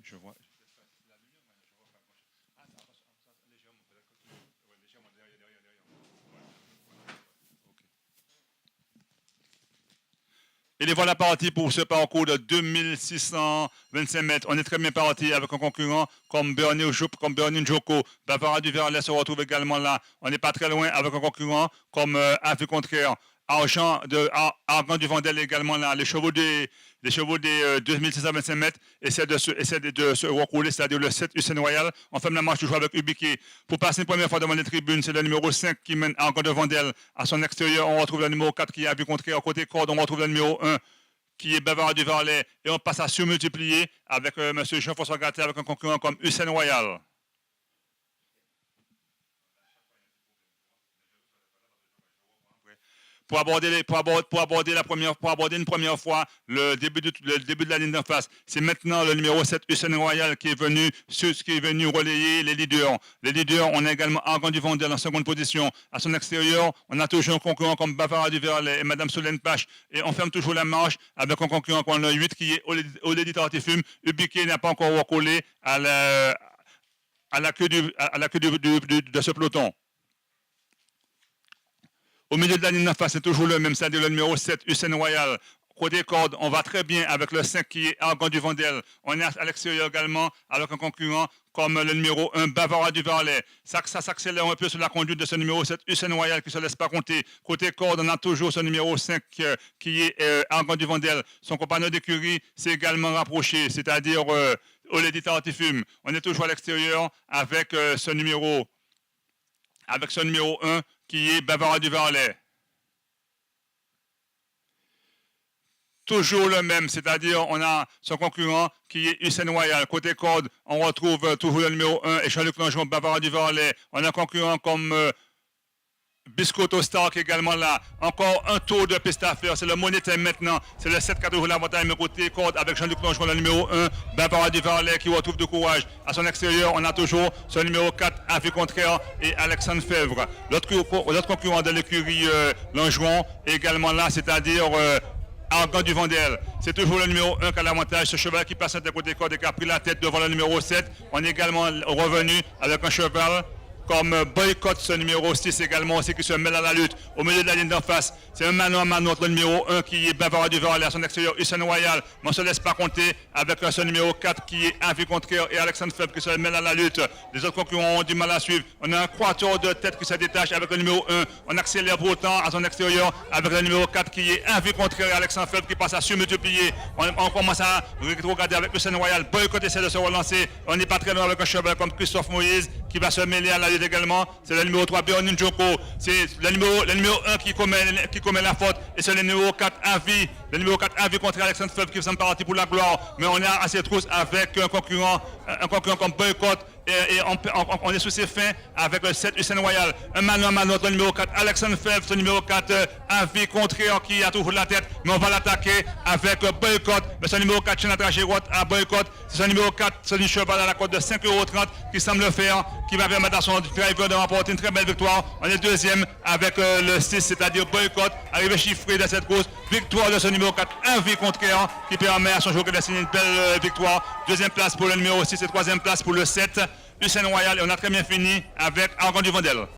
je vois. Et les voilà partis pour ce parcours de 2625 mètres. On est très bien parti avec un concurrent comme Bernie Njoko. Bavara du Verlet se retrouve également là. On n'est pas très loin avec un concurrent comme Avis Contraire. Argent du Vendel également là. Les chevaux des 2625 mètres essaient de se recouler, c'est-à-dire le 7 Hussein Royal. On ferme la marche toujours avec Ubiquet. Pour passer une première fois devant les tribunes, c'est le numéro 5 qui mène Argent de Vendel. À son extérieur, on retrouve le numéro 4 qui a vu contraire. Côté corde, on retrouve le numéro 1 qui est Bavard du Varlet. Et on passe à surmultiplier avec M. Jean-François Gatté avec un concurrent comme Hussein Royal. Pour aborder une première fois le début de la ligne d'en face. C'est maintenant le numéro 7, Hussein Royal, qui est venu relayer les leaders. Les leaders, on a également Argan du Vendel en seconde position. À son extérieur, on a toujours un concurrent comme Bavara du Verlet et Madame Solène Pache. Et on ferme toujours la marche avec un concurrent comme le 8 qui est Olédi Tartifume. Ubiquet n'a pas encore recollé à la queue de ce peloton. Au milieu de la ligne d'en face, c'est toujours le même, c'est-à-dire le numéro 7, Hussein Royal. Côté corde, on va très bien avec le 5 qui est Argan du Vendel. On est à l'extérieur également avec un concurrent comme le numéro 1, Bavara du Varlet. Ça s'accélère un peu sur la conduite de ce numéro 7, Hussein Royal, qui ne se laisse pas compter. Côté corde, on a toujours ce numéro 5 qui est Argan du Vendel. Son compagnon d'écurie s'est également rapproché, c'est-à-dire Olédi Tartifume. On est toujours à l'extérieur avec ce numéro 1 qui est Bavara du Varlet. Toujours le même, c'est-à-dire on a son concurrent qui est Hussein Royal. Côté corde, on retrouve toujours le numéro 1 et Jean-Luc Langeron, Bavara du Varlet. On a un concurrent comme Biscotto Stark également là. Encore un tour de piste à faire. C'est le Monétaire maintenant. C'est le 7 qui a toujours l'avantage. Mais côté corde avec Jean-Luc Langeron, le numéro 1, Bavara du Varlet qui retrouve du courage. À son extérieur, on a toujours ce numéro 4, Avis Contraire et Alexandre Fèvre. L'autre concurrent de l'écurie Langeron également là, c'est-à-dire Argan du Vendel. C'est toujours le numéro 1 qui a l'avantage. Ce cheval qui passe de côté corde et qui a pris la tête devant le numéro 7. On est également revenu avec un cheval comme Boycott, ce numéro 6 également aussi qui se mêle à la lutte au milieu de la ligne d'en face. C'est un mano à mano entre le numéro 1 qui est Bavara du Varlet à son extérieur, Hussein Royal, mais on ne se laisse pas compter avec ce numéro 4 qui est Avis Contraire et Alexandre Fèvre qui se mêle à la lutte. Les autres concurrents ont du mal à suivre. On a un quatuor de tête qui se détache avec le numéro 1. On accélère pour autant à son extérieur avec le numéro 4 qui est Avis Contraire et Alexandre Fèvre qui passe à surmultiplier. On commence à regarder avec Hussein Royal. Boycott essaie de se relancer. On n'est pas très loin avec un cheval comme Christophe Moïse qui va se mêler à la lutte également. C'est le numéro 3, Bernie Njoko. C'est le numéro 1 qui commet la faute. Et c'est le numéro 4, Avis. Le numéro 4, Avis contre Alexandre Fèvre qui semble parti pour la gloire. Mais on est à ses trousses avec un concurrent comme Boycott. Et on est sous ses fins avec le 7 Hussein Royal. Un mano à mano entre le numéro 4, Alexandre Fèvre, ce numéro 4, Avis Contraire qui a toujours la tête. Mais on va l'attaquer avec Boycott. Mais ce numéro 4, Chenatra Girotte à Boycott. C'est ce numéro 4, c'est un cheval à la cote de 5,30 € qui semble le faire, qui va permettre à son driver de remporter une très belle victoire. On est deuxième avec le 6, c'est-à-dire Boycott, arrivé chiffré de cette course. Victoire de ce numéro 4, Avis Contraire, qui permet à son jockey de signer une belle victoire. Deuxième place pour le numéro 6 et troisième place pour le 7, Hussein Royal. Et on a très bien fini avec Argan du Vendel.